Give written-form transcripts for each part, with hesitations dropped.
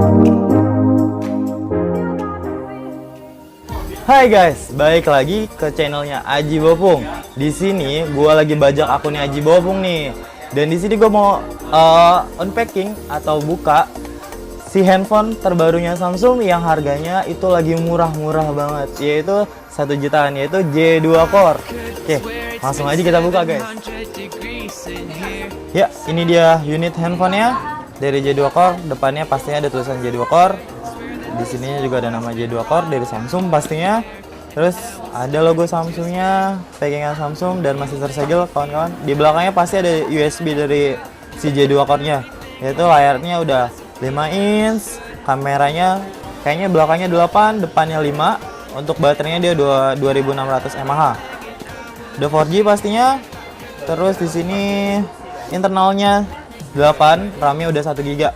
Hai guys, balik lagi ke channelnya Aji Bopung. Di sini gua lagi bajak akunnya Aji Bopung nih. Dan di sini gua mau unpacking atau buka si handphone terbarunya Samsung yang harganya itu lagi murah-murah banget, yaitu 1 jutaan, yaitu J2 Core. Oke, langsung aja kita buka guys. Ya, ini dia unit handphonenya dari J2 Core. Depannya pastinya ada tulisan J2 Core. Di sini juga ada nama J2 Core dari Samsung pastinya. Terus ada logo Samsungnya, packingan Samsung, dan masih tersegel kawan-kawan. Di belakangnya pasti ada USB dari si J2 Core-nya. Yaitu layarnya udah 5 inch, kameranya kayaknya belakangnya 8, depannya 5. Untuk baterainya dia 2600 mAh. Udah 4G pastinya. Terus di sini internalnya 8, RAM-nya udah 1 GB.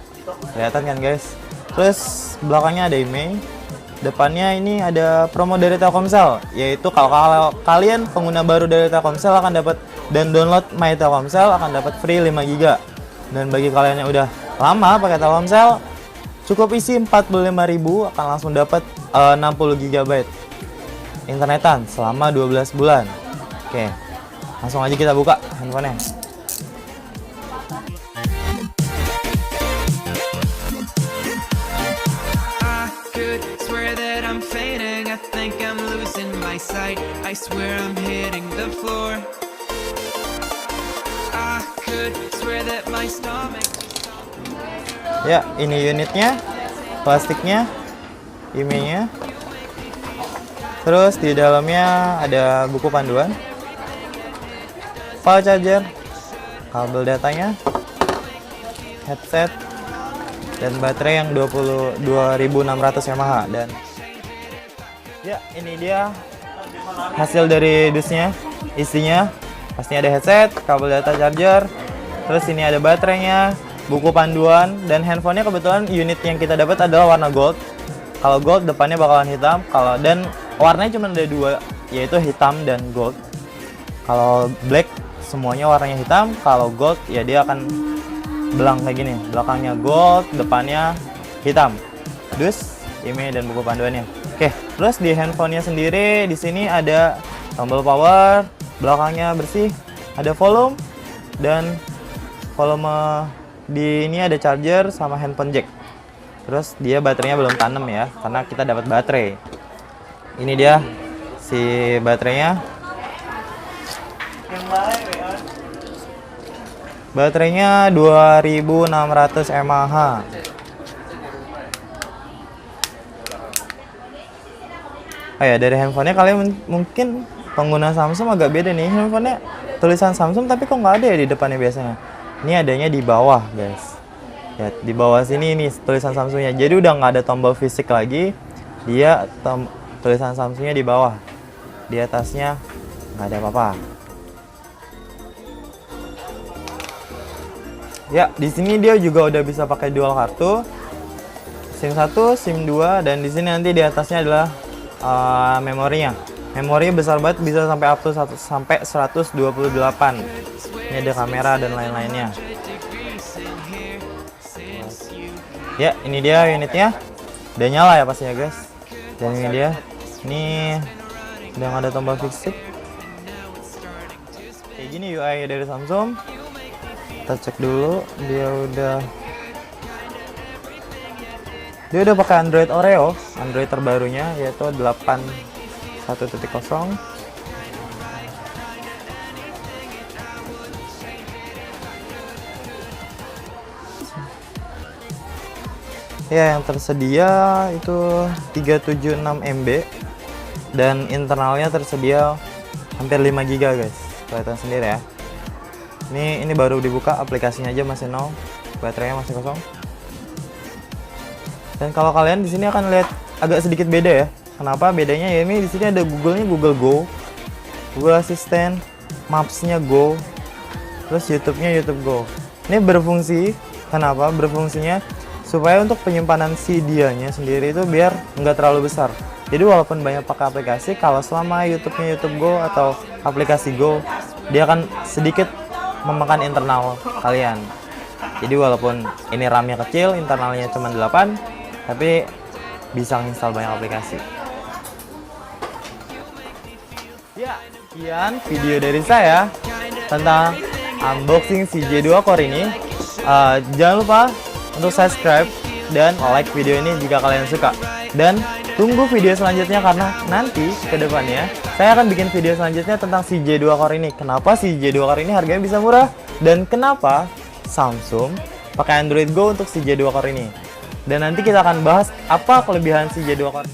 Kelihatan kan guys? Terus belakangnya ada IMEI, depannya ini ada promo dari Telkomsel, yaitu kalau kalian pengguna baru dari Telkomsel akan dapat dan download My Telkomsel akan dapat free 5 GB. Dan bagi kalian yang udah lama pakai Telkomsel, cukup isi 45.000 akan langsung dapat 60 GB internetan selama 12 bulan. Oke, langsung aja kita buka handphonenya. I swear I'm hitting the floor. I could swear that my stomach. Ya, ini unitnya, plastiknya, IMEI-nya. Terus di dalamnya ada buku panduan, file charger, kabel datanya, headset, dan baterai yang 2600 mAh. Dan ya, ini dia hasil dari dusnya. Isinya pastinya ada headset, kabel data, charger. Terus ini ada baterainya, buku panduan, dan handphonenya kebetulan unit yang kita dapat adalah warna gold. Kalau gold depannya bakalan hitam, dan warnanya cuma ada 2, yaitu hitam dan gold. Kalau black semuanya warnanya hitam, kalau gold ya dia akan belang kayak gini. Belakangnya gold, depannya hitam. Dus, IMEI, dan buku panduannya. Oke, terus di handphonenya sendiri di sini ada tombol power, belakangnya bersih, ada volume, dan volume di ini ada charger sama handphone jack. Terus dia baterainya belum tanam ya, karena kita dapat baterai. Ini dia si baterainya. Baterainya 2600 mAh. Oh ya, dari handphonenya kalian mungkin pengguna Samsung agak beda nih. Handphonenya tulisan Samsung tapi kok nggak ada ya di depannya biasanya. Ini adanya di bawah guys. Ya, di bawah sini nih tulisan Samsungnya. Jadi udah nggak ada tombol fisik lagi. Dia tulisan Samsungnya di bawah. Di atasnya nggak ada apa-apa. Ya, di sini dia juga udah bisa pakai dual kartu. SIM 1, SIM 2, dan di sini nanti di atasnya adalah memorinya. Memorinya besar banget, bisa sampai up to sampai 128. Ini ada kamera dan lain-lainnya. Ya, ini dia unitnya. Udah nyala ya pastinya guys. Dan ini dia. Ini udah nggak ada tombol fix it. Kayak gini UI dari Samsung. Kita cek dulu, dia udah pakai Android Oreo, Android terbarunya yaitu 8.1.0. Ya, yang tersedia itu 376 MB dan internalnya tersedia hampir 5 GB guys. Kelihatan sendiri ya. Ini baru dibuka, aplikasinya aja masih nol, baterainya masih kosong. Dan kalau kalian di sini akan lihat agak sedikit beda ya. Kenapa bedanya? Ya ini di sini ada Google-nya, Google Go, Google Assistant, Maps-nya Go, terus YouTube-nya YouTube Go. Ini berfungsi, kenapa? Berfungsinya supaya untuk penyimpanan si dianya sendiri itu biar nggak terlalu besar. Jadi walaupun banyak pakai aplikasi, kalau selama YouTube-nya YouTube Go atau aplikasi Go, dia akan sedikit memakan internal kalian. Jadi walaupun ini RAM-nya kecil, internalnya cuma 8, tapi bisa install banyak aplikasi. Ya, sekian video dari saya tentang unboxing CJ2 Core ini. Jangan lupa untuk subscribe dan like video ini jika kalian suka. Dan tunggu video selanjutnya karena nanti ke depannya saya akan bikin video selanjutnya tentang CJ2 Core ini. Kenapa CJ2 Core ini harganya bisa murah dan kenapa Samsung pakai Android Go untuk CJ2 Core ini. Dan nanti kita akan bahas apa kelebihan CJ2 Core.